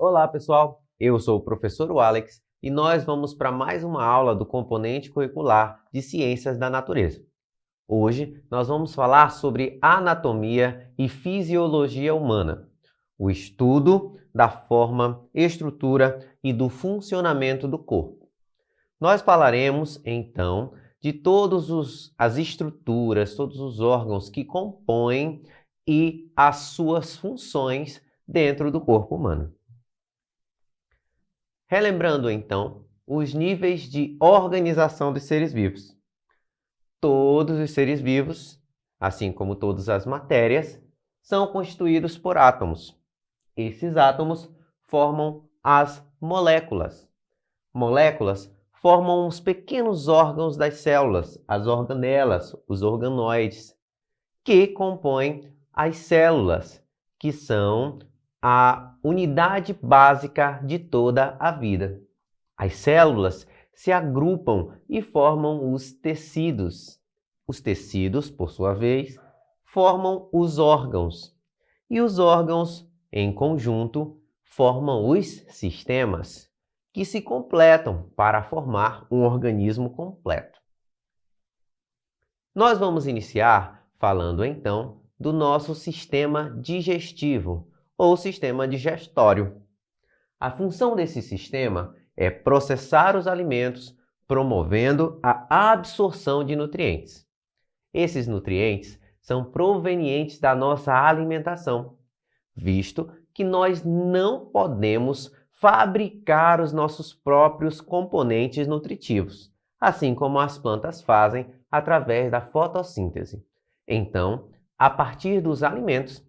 Olá, pessoal! Eu sou o professor Alex e nós vamos para mais uma aula do componente curricular de Ciências da Natureza. Hoje nós vamos falar sobre anatomia e fisiologia humana, o estudo da forma, estrutura e do funcionamento do corpo. Nós falaremos, então, de todas as estruturas, todos os órgãos que compõem e as suas funções dentro do corpo humano. Relembrando, então, os níveis de organização dos seres vivos. Todos os seres vivos, assim como todas as matérias, são constituídos por átomos. Esses átomos formam as moléculas. Moléculas formam os pequenos órgãos das células, as organelas, os organoides, que compõem as células, que são a unidade básica de toda a vida. As células se agrupam e formam os tecidos. Os tecidos, por sua vez, formam os órgãos. E os órgãos, em conjunto, formam os sistemas, que se completam para formar um organismo completo. Nós vamos iniciar falando, então, do nosso sistema digestivo, ou sistema digestório. A função desse sistema é processar os alimentos, promovendo a absorção de nutrientes. Esses nutrientes são provenientes da nossa alimentação, visto que nós não podemos fabricar os nossos próprios componentes nutritivos, assim como as plantas fazem através da fotossíntese. Então, a partir dos alimentos,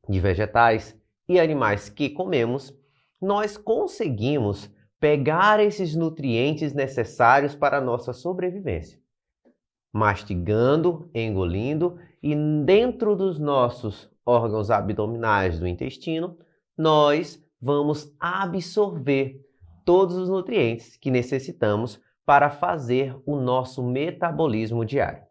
de vegetais e animais que comemos, nós conseguimos pegar esses nutrientes necessários para a nossa sobrevivência. Mastigando, engolindo e dentro dos nossos órgãos abdominais do intestino, nós vamos absorver todos os nutrientes que necessitamos para fazer o nosso metabolismo diário.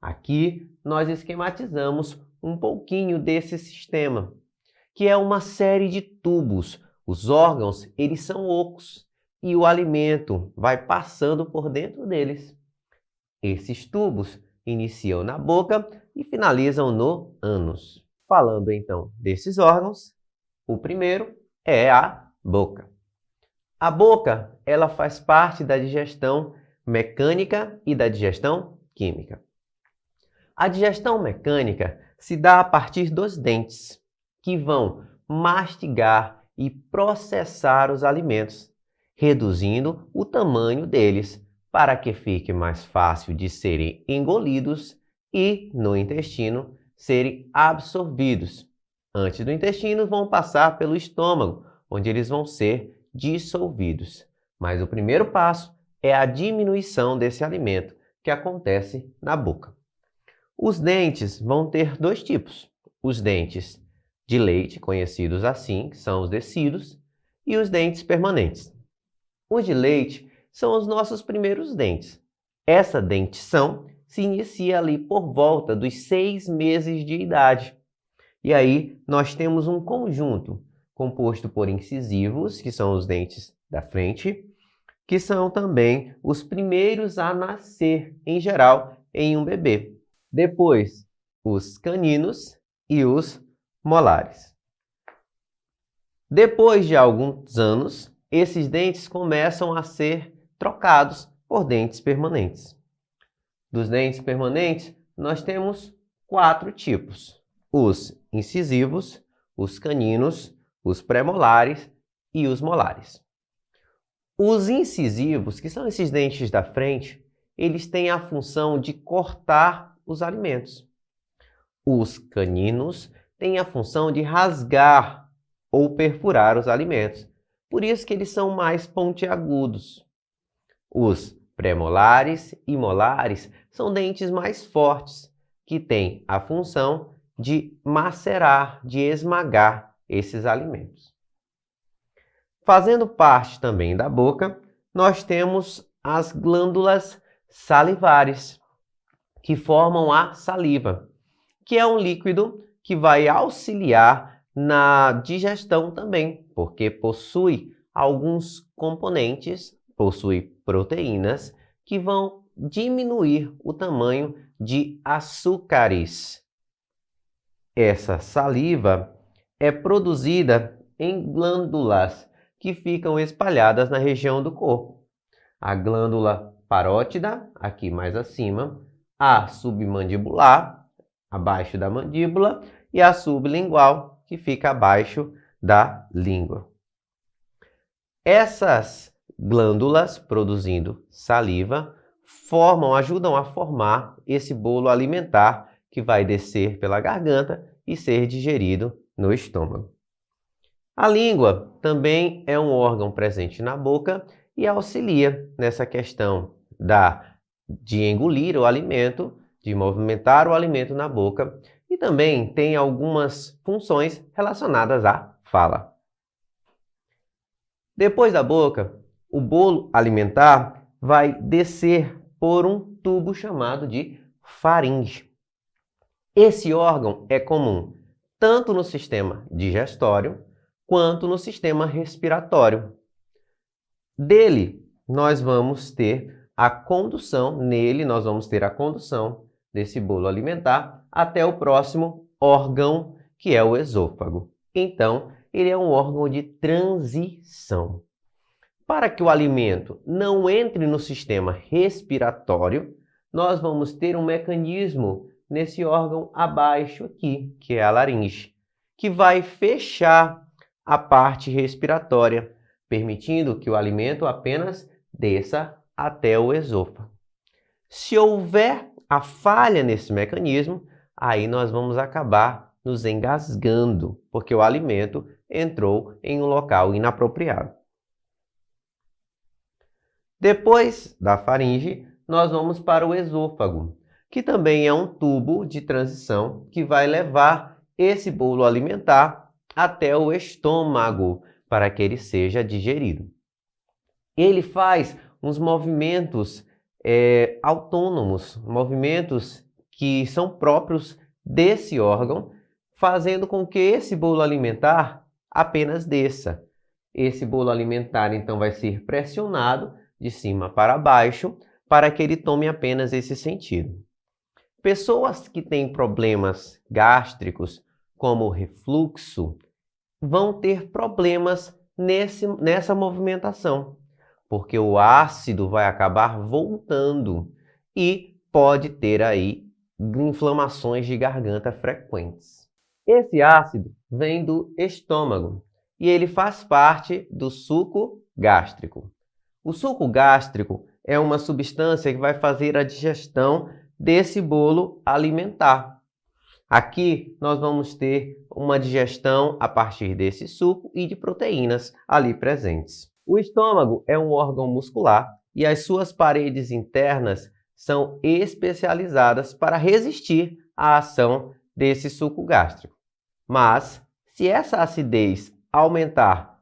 Aqui nós esquematizamos um pouquinho desse sistema, que é uma série de tubos. Os órgãos, eles são ocos e o alimento vai passando por dentro deles. Esses tubos iniciam na boca e finalizam no ânus. Falando então desses órgãos, o primeiro é a boca. A boca, ela faz parte da digestão mecânica e da digestão química. A digestão mecânica se dá a partir dos dentes, que vão mastigar e processar os alimentos, reduzindo o tamanho deles para que fique mais fácil de serem engolidos e, no intestino, serem absorvidos. Antes do intestino, vão passar pelo estômago, onde eles vão ser dissolvidos. Mas o primeiro passo é a diminuição desse alimento, que acontece na boca. Os dentes vão ter dois tipos. Os dentes de leite, conhecidos assim, que são os decidos, e os dentes permanentes. Os de leite são os nossos primeiros dentes. Essa dentição se inicia ali por volta dos 6 meses de idade. E aí nós temos um conjunto composto por incisivos, que são os dentes da frente, que são também os primeiros a nascer, em geral, em um bebê. Depois, os caninos e os molares. Depois de alguns anos, esses dentes começam a ser trocados por dentes permanentes. Dos dentes permanentes, nós temos 4 tipos: os incisivos, os caninos, os pré-molares e os molares. Os incisivos, que são esses dentes da frente, eles têm a função de cortar os alimentos. Os caninos têm a função de rasgar ou perfurar os alimentos. Por isso que eles são mais pontiagudos. Os pré-molares e molares são dentes mais fortes, que têm a função de macerar, de esmagar esses alimentos. Fazendo parte também da boca, nós temos as glândulas salivares, que formam a saliva, que é um líquido que vai auxiliar na digestão também, porque possui alguns componentes, possui proteínas que vão diminuir o tamanho de açúcares. Essa saliva é produzida em glândulas que ficam espalhadas na região do corpo. A glândula parótida, aqui mais acima, a submandibular, abaixo da mandíbula, e a sublingual, que fica abaixo da língua. Essas glândulas, produzindo saliva, ajudam a formar esse bolo alimentar que vai descer pela garganta e ser digerido no estômago. A língua também é um órgão presente na boca e auxilia nessa questão de engolir o alimento, de movimentar o alimento na boca, e também tem algumas funções relacionadas à fala. Depois da boca, o bolo alimentar vai descer por um tubo chamado de faringe. Esse órgão é comum tanto no sistema digestório quanto no sistema respiratório. Nele, nós vamos ter a condução desse bolo alimentar até o próximo órgão, que é o esôfago. Então, ele é um órgão de transição. Para que o alimento não entre no sistema respiratório, nós vamos ter um mecanismo nesse órgão abaixo aqui, que é a laringe, que vai fechar a parte respiratória, permitindo que o alimento apenas desça até o esôfago. Se houver a falha nesse mecanismo, aí nós vamos acabar nos engasgando, porque o alimento entrou em um local inapropriado. Depois da faringe, nós vamos para o esôfago, que também é um tubo de transição que vai levar esse bolo alimentar até o estômago para que ele seja digerido. Ele faz uns movimentos autônomos, movimentos que são próprios desse órgão, fazendo com que esse bolo alimentar apenas desça. Esse bolo alimentar, então, vai ser pressionado de cima para baixo para que ele tome apenas esse sentido. Pessoas que têm problemas gástricos, como refluxo, vão ter problemas nessa movimentação, porque o ácido vai acabar voltando e pode ter aí inflamações de garganta frequentes. Esse ácido vem do estômago e ele faz parte do suco gástrico. O suco gástrico é uma substância que vai fazer a digestão desse bolo alimentar. Aqui nós vamos ter uma digestão a partir desse suco e de proteínas ali presentes. O estômago é um órgão muscular e as suas paredes internas são especializadas para resistir à ação desse suco gástrico. Mas, se essa acidez aumentar,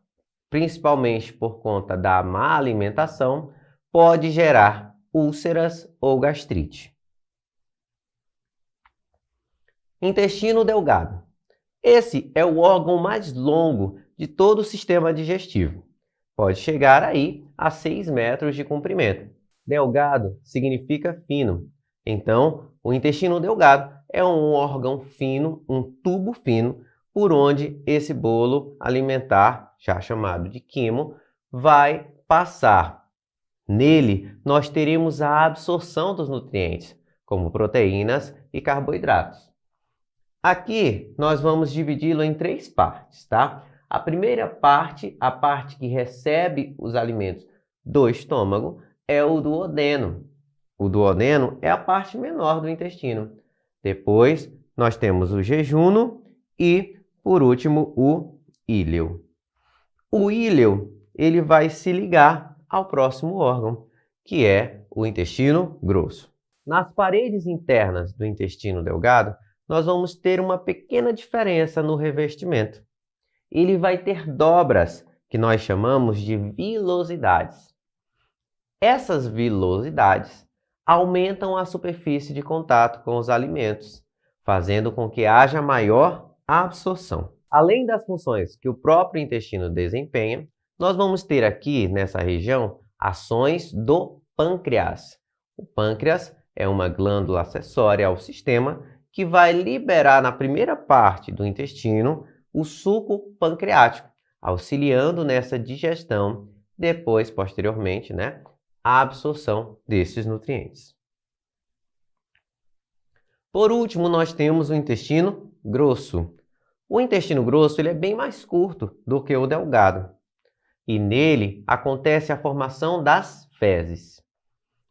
principalmente por conta da má alimentação, pode gerar úlceras ou gastrite. Intestino delgado. Esse é o órgão mais longo de todo o sistema digestivo. Pode chegar aí a 6 metros de comprimento. Delgado significa fino. Então, o intestino delgado é um órgão fino, um tubo fino, por onde esse bolo alimentar, já chamado de quimo, vai passar. Nele, nós teremos a absorção dos nutrientes, como proteínas e carboidratos. Aqui, nós vamos dividi-lo em 3 partes, tá? A primeira parte, a parte que recebe os alimentos do estômago, é o duodeno. O duodeno é a parte menor do intestino. Depois, nós temos o jejuno e, por último, o íleo. O íleo, ele vai se ligar ao próximo órgão, que é o intestino grosso. Nas paredes internas do intestino delgado, nós vamos ter uma pequena diferença no revestimento. Ele vai ter dobras, que nós chamamos de vilosidades. Essas vilosidades aumentam a superfície de contato com os alimentos, fazendo com que haja maior absorção. Além das funções que o próprio intestino desempenha, nós vamos ter aqui nessa região ações do pâncreas. O pâncreas é uma glândula acessória ao sistema que vai liberar na primeira parte do intestino o suco pancreático, auxiliando nessa digestão, depois, posteriormente, a absorção desses nutrientes. Por último, nós temos o intestino grosso. O intestino grosso ele é bem mais curto do que o delgado. E nele acontece a formação das fezes.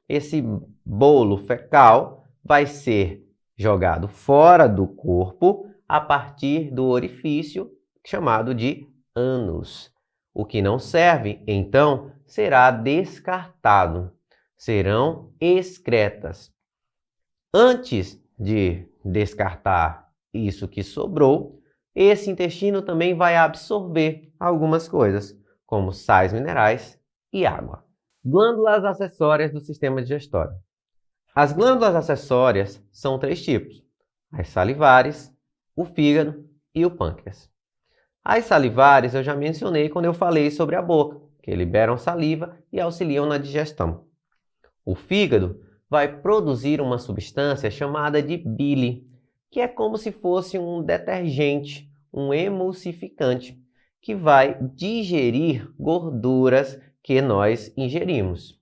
Esse bolo fecal vai ser jogado fora do corpo a partir do orifício chamado de ânus. O que não serve, então, será descartado. Serão excretas. Antes de descartar isso que sobrou, esse intestino também vai absorver algumas coisas, como sais minerais e água. Glândulas acessórias do sistema digestório. As glândulas acessórias são 3 tipos: as salivares, o fígado e o pâncreas. As salivares eu já mencionei quando eu falei sobre a boca, que liberam saliva e auxiliam na digestão. O fígado vai produzir uma substância chamada de bile, que é como se fosse um detergente, um emulsificante, que vai digerir gorduras que nós ingerimos.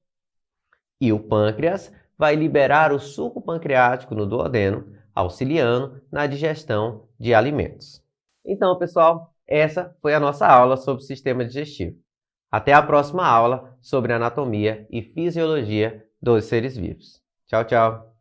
E o pâncreas vai liberar o suco pancreático no duodeno, auxiliando na digestão de alimentos. Então, pessoal, essa foi a nossa aula sobre o sistema digestivo. Até a próxima aula sobre anatomia e fisiologia dos seres vivos. Tchau, tchau!